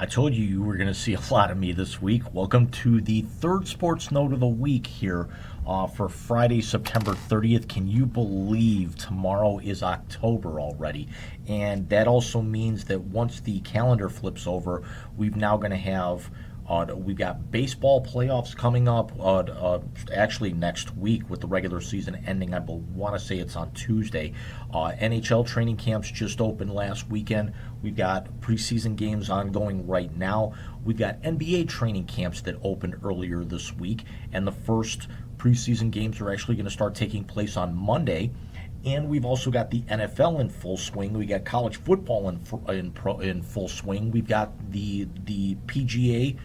I told you you were going to see a lot of me this week. Welcome to the third sports note of the week here for Friday, September 30th. Can you believe tomorrow is October already? And that also means that once the calendar flips over, we've now going to have we've got baseball playoffs coming up actually next week with the regular season ending. I want to say it's on Tuesday. NHL training camps just opened last weekend. We've got preseason games ongoing right now. We've got NBA training camps that opened earlier this week, and the first preseason games are actually going to start taking place on Monday. And we've also got the NFL in full swing. We got college football in full swing. We've got the PGA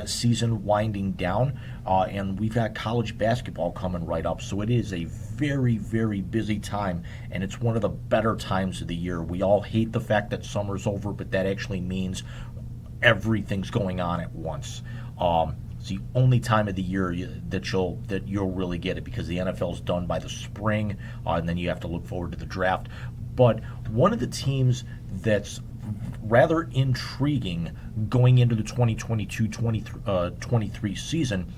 season winding down, and we've got college basketball coming right up. So it is a very, very busy time, and it's one of the better times of the year. We all hate the fact that summer's over, but that actually means everything's going on at once. It's the only time of the year that you'll really get it, because the NFL's done by the spring, and then you have to look forward to the draft. But one of the teams that's rather intriguing going into the 2022-23 season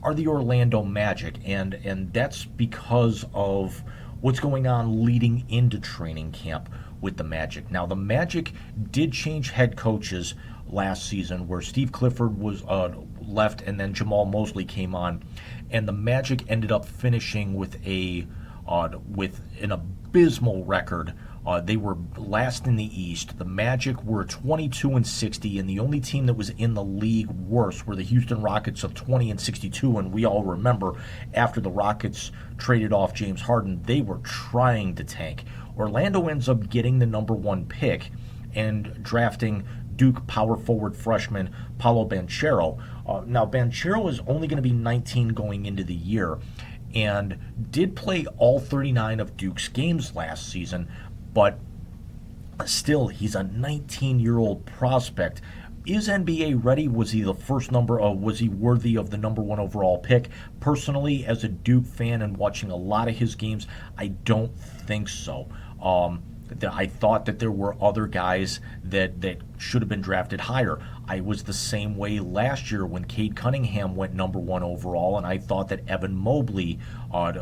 are the Orlando Magic, and that's because of what's going on leading into training camp with the Magic. Now, the Magic did change head coaches last season, where Steve Clifford was left, and then Jamal Mosley came on, and the Magic ended up finishing with with an abysmal record. They were last in the East. The Magic were 22-60, and the only team that was in the league worse were the Houston Rockets of 20-62. And we all remember, after the Rockets traded off James Harden, they were trying to tank. Orlando ends up getting the number one pick and drafting Duke power forward freshman Paulo Banchero. Now, Banchero is only going to be 19 going into the year, and did play all 39 of Duke's games last season, but still, he's a 19-year-old prospect. Is NBA ready? Was he the first number? Was he worthy of the number one overall pick? Personally, as a Duke fan and watching a lot of his games, I don't think so. I thought that there were other guys that should have been drafted higher. I was the same way last year when Cade Cunningham went number one overall, and I thought that Evan Mobley,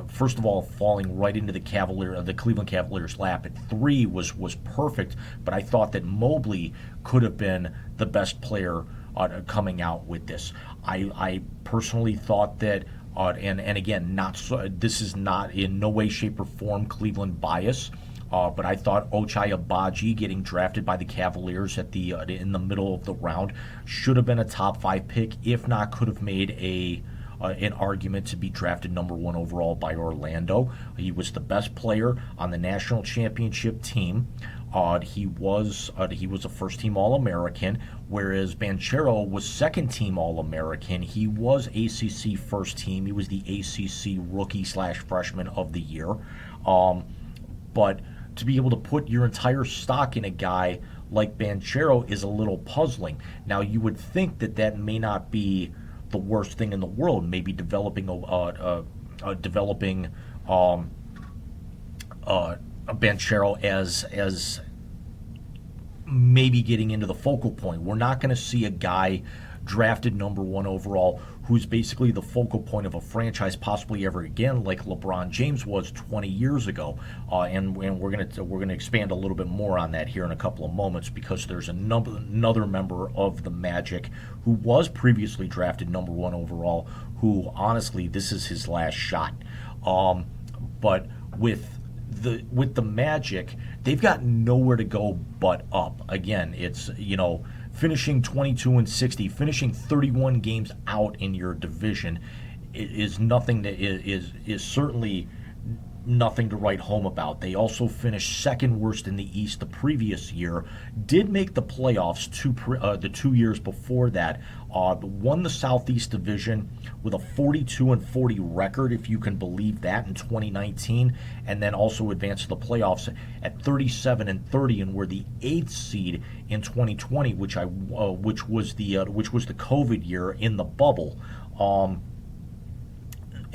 first of all, falling right into the Cleveland Cavaliers' lap at 3 was perfect, but I thought that Mobley could have been the best player coming out with this. I personally thought that, and again, this is not in no way, shape, or form Cleveland bias. But I thought Ochai Agbaji getting drafted by the Cavaliers at in the middle of the round should have been a top 5 pick, if not could have made an argument to be drafted number 1 overall by Orlando. He was the best player on the national championship team. He was a first-team All-American, whereas Banchero was second-team All-American. He was ACC first-team. He was the ACC rookie/freshman of the year. But to be able to put your entire stock in a guy like Banchero is a little puzzling. Now, you would think that may not be the worst thing in the world. Maybe developing Banchero as maybe getting into the focal point. We're not going to see a guy drafted number 1 overall who's basically the focal point of a franchise possibly ever again, like LeBron James was 20 years ago. And we're gonna expand a little bit more on that here in a couple of moments, because there's another member of the Magic who was previously drafted number 1 overall, who honestly, this is his last shot. But with the Magic, they've got nowhere to go but up. Again, it's, finishing 22-60, finishing 31 games out in your division is nothing that is certainly nothing to write home about. They also finished second worst in the East the previous year, did make the playoffs the 2 years before that, won the Southeast Division with a 42-40 record, if you can believe that, in 2019, and then also advanced to the playoffs at 37-30 and were the 8th seed in 2020, which was the COVID year in the bubble.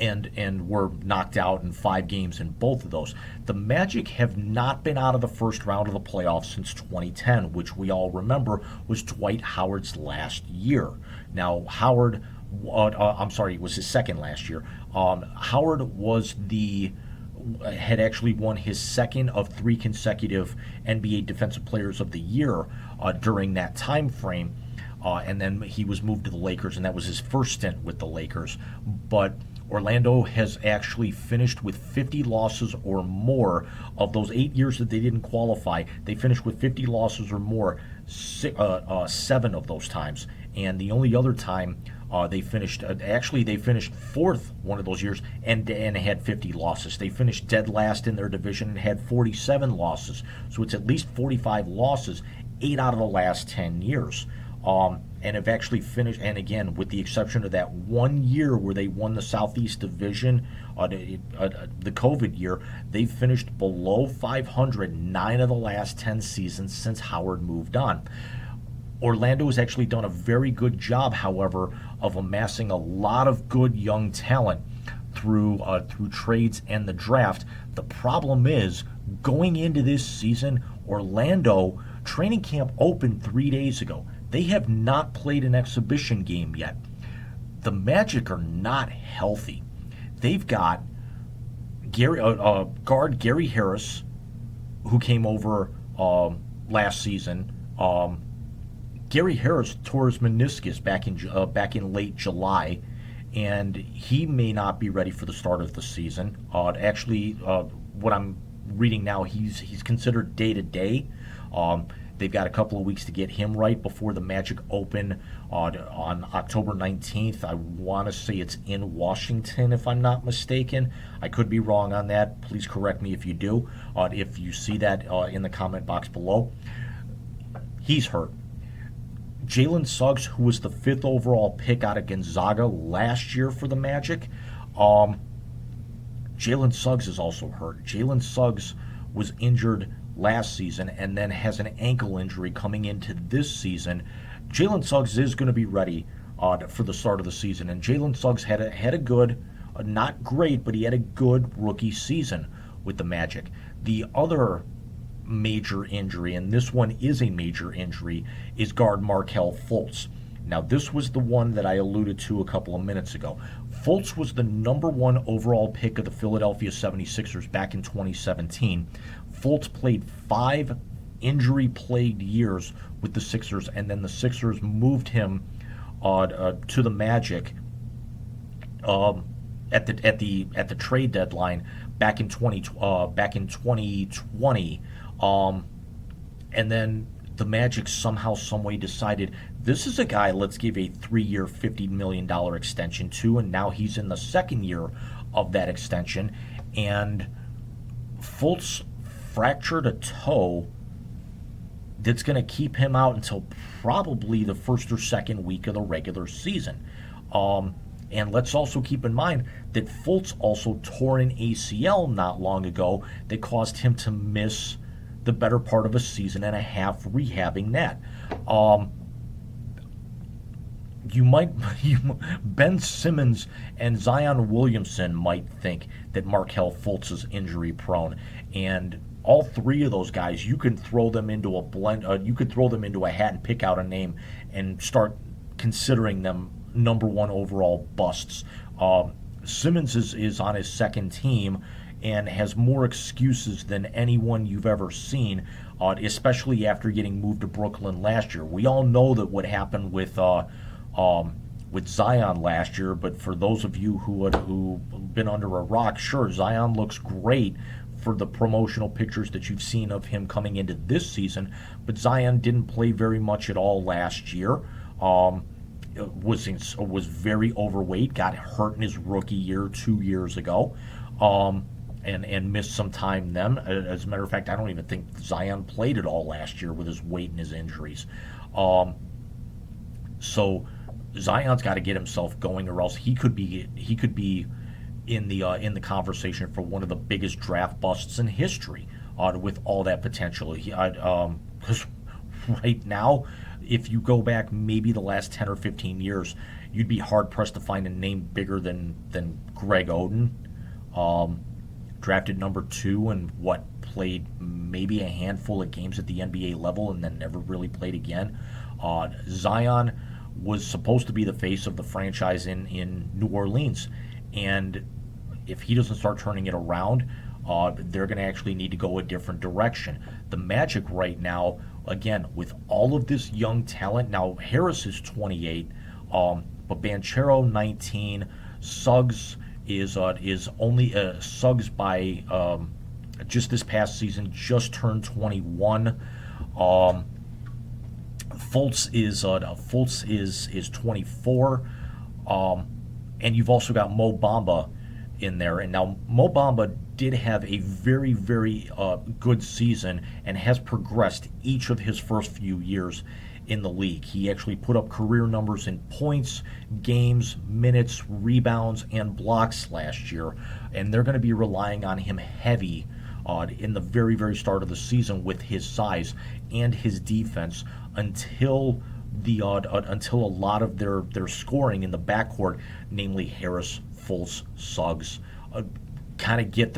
and were knocked out in 5 games in both of those. The Magic have not been out of the first round of the playoffs since 2010, which we all remember was Dwight Howard's last year. Now, Howard, I'm sorry, it was his second last year. Howard had actually won his second of 3 consecutive NBA Defensive Players of the Year during that time frame. And then he was moved to the Lakers, and that was his first stint with the Lakers. But Orlando has actually finished with 50 losses or more. Of those 8 years that they didn't qualify, they finished with 50 losses or more 7 of those times. And the only other time they finished fourth one of those years and had 50 losses. They finished dead last in their division and had 47 losses. So it's at least 45 losses 8 out of the last 10 years. And have actually finished, and again, with the exception of that 1 year where they won the Southeast Division, the COVID year, they've finished below 500 9 of the last 10 seasons since Howard moved on. Orlando has actually done a very good job, however, of amassing a lot of good young talent through trades and the draft. The problem is, going into this season, Orlando training camp opened 3 days ago. They have not played an exhibition game yet. The Magic are not healthy. They've got guard Gary Harris, who came over last season. Gary Harris tore his meniscus back in late July, and he may not be ready for the start of the season. What I'm reading now, he's considered day to day. They've got a couple of weeks to get him right before the Magic open on October 19th. I want to say it's in Washington, if I'm not mistaken. I could be wrong on that. Please correct me if you do. If you see that in the comment box below. He's hurt. Jalen Suggs, who was the 5th overall pick out of Gonzaga last year for the Magic, Jalen Suggs is also hurt. Jalen Suggs was injured last season and then has an ankle injury coming into this season. Jalen Suggs is going to be ready for the start of the season, and Jalen Suggs had a good, not great, but he had a good rookie season with the Magic. The other major injury, and this one is a major injury, is guard Markelle Fultz. Now, this was the one that I alluded to a couple of minutes ago. Fultz was the number 1 overall pick of the Philadelphia 76ers back in 2017. Fultz played 5 injury-plagued years with the Sixers, and then the Sixers moved him to the Magic at the trade deadline back in 2020. And then the Magic somehow, someway decided this is a guy let's give a 3-year, $50 million extension to, and now he's in the second year of that extension. And Fultz fractured a toe that's going to keep him out until probably the first or second week of the regular season. And let's also keep in mind that Fultz also tore an ACL not long ago that caused him to miss the better part of a season and a half rehabbing that. Ben Simmons and Zion Williamson might think that Markelle Fultz is injury prone, and all 3 of those guys, you can throw them into a blend. You could throw them into a hat and pick out a name and start considering them number 1 overall busts. Simmons is on his second team and has more excuses than anyone you've ever seen, especially after getting moved to Brooklyn last year. We all know that what happened with Zion last year, but for those of you who've been under a rock, sure, Zion looks great for the promotional pictures that you've seen of him coming into this season, but Zion didn't play very much at all last year. Was very overweight, got hurt in his rookie year 2 years ago, and missed some time then. As a matter of fact, I don't even think Zion played at all last year with his weight and his injuries. So Zion's got to get himself going, or else he could be in the conversation for one of the biggest draft busts in history, with all that potential. Because right now, if you go back maybe the last 10 or 15 years, you'd be hard pressed to find a name bigger than Greg Oden. Um, Drafted number 2 and what played maybe a handful of games at the NBA level and then never really played again. Zion was supposed to be the face of the franchise in New Orleans, and if he doesn't start turning it around, they're going to actually need to go a different direction. The Magic right now, again, with all of this young talent, now Harris is 28, but Banchero 19, Suggs is only Suggs by just this past season just turned 21. Fultz is 24, and you've also got Mo Bamba in there. And now Mo Bamba did have a very, very good season and has progressed each of his first few years in the league. He actually put up career numbers in points, games, minutes, rebounds, and blocks last year. And they're going to be relying on him heavy in the very, very start of the season with his size and his defense until a lot of their scoring in the backcourt, namely Harris, Fultz, Suggs, kind of get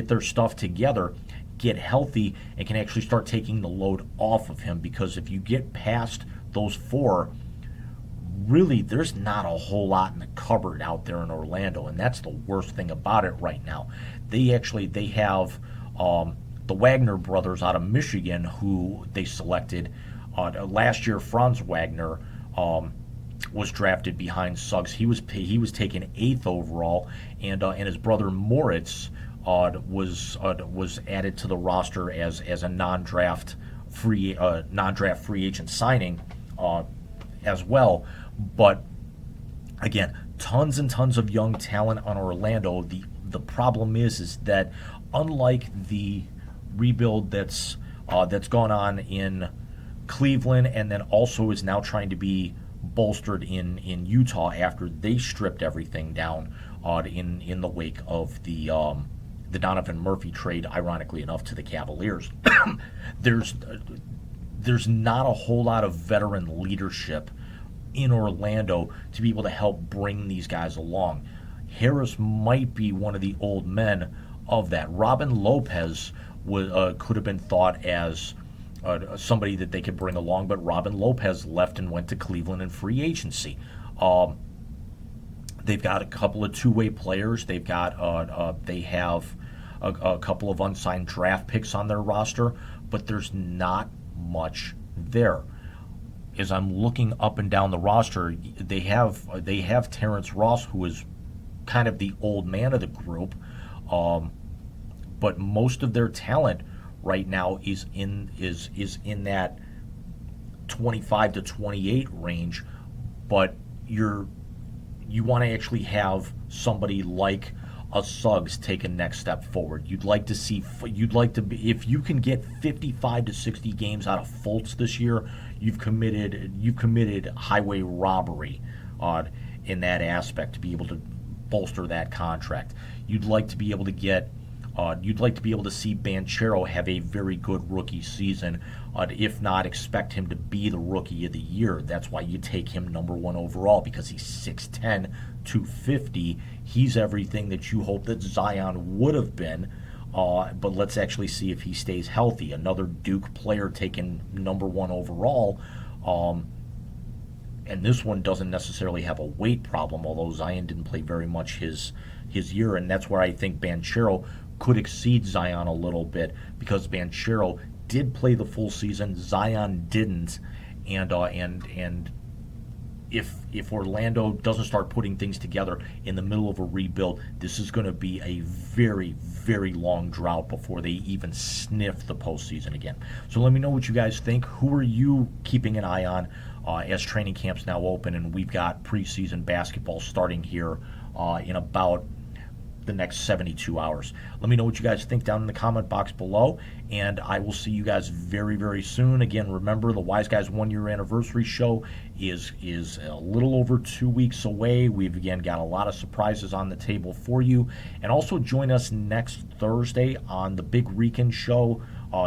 their stuff together, get healthy, and can actually start taking the load off of him. Because if you get past those 4, really there's not a whole lot in the cupboard out there in Orlando, and that's the worst thing about it right now. They have the Wagner brothers out of Michigan who they selected last year. Franz Wagner was drafted behind Suggs. He was taken 8th overall, and his brother Moritz was added to the roster as a non-draft free agent signing as well. But again, tons and tons of young talent on Orlando. The problem is that unlike the rebuild that's gone on in Cleveland, and then also is now trying to be bolstered in Utah after they stripped everything down in the wake of the Donovan Murphy trade, ironically enough, to the Cavaliers. There's not a whole lot of veteran leadership in Orlando to be able to help bring these guys along. Harris might be one of the old men of that. Robin Lopez could have been thought as somebody that they could bring along, but Robin Lopez left and went to Cleveland in free agency. They've got a couple of two-way players. They have a couple of unsigned draft picks on their roster, but there's not much there. As I'm looking up and down the roster, they have Terrence Ross, who is kind of the old man of the group, but most of their talent right now is in that 25 to 28 range. But you want to actually have somebody like a Suggs take a next step forward. You'd like to be, if you can get 55 to 60 games out of Fultz this year, you've committed highway robbery in that aspect to be able to bolster that contract. You'd like to be able to see Banchero have a very good rookie season, if not expect him to be the rookie of the year. That's why you take him number 1 overall, because he's 6'10", 250. He's everything that you hope that Zion would have been, but let's actually see if he stays healthy. Another Duke player taken number 1 overall, and this one doesn't necessarily have a weight problem, although Zion didn't play very much his year, and that's where I think Banchero could exceed Zion a little bit, because Banchero did play the full season, Zion didn't, and if Orlando doesn't start putting things together in the middle of a rebuild, this is going to be a very, very long drought before they even sniff the postseason again. So let me know what you guys think. Who are you keeping an eye on as training camp's now open and we've got preseason basketball starting here in about the next 72 hours. Let me know what you guys think down in the comment box below, and I will see you guys very, very soon. Again, remember, the Wise Guys 1-year anniversary show is a little over 2 weeks away. We've, again, got a lot of surprises on the table for you. And also join us next Thursday on the Big Rican show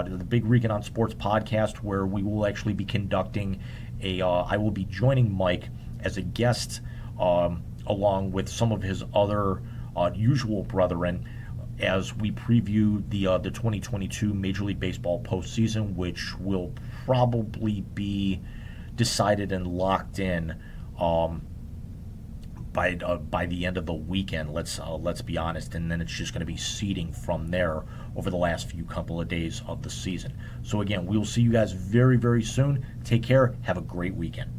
the Big Recon on Sports podcast, where we will actually be conducting I will be joining Mike as a guest, along with some of his other usual brethren, as we preview the 2022 Major League Baseball postseason, which will probably be decided and locked in by the end of the weekend. Let's be honest, and then it's just going to be seeding from there over the last few couple of days of the season. So again, we will see you guys very, very soon. Take care. Have a great weekend.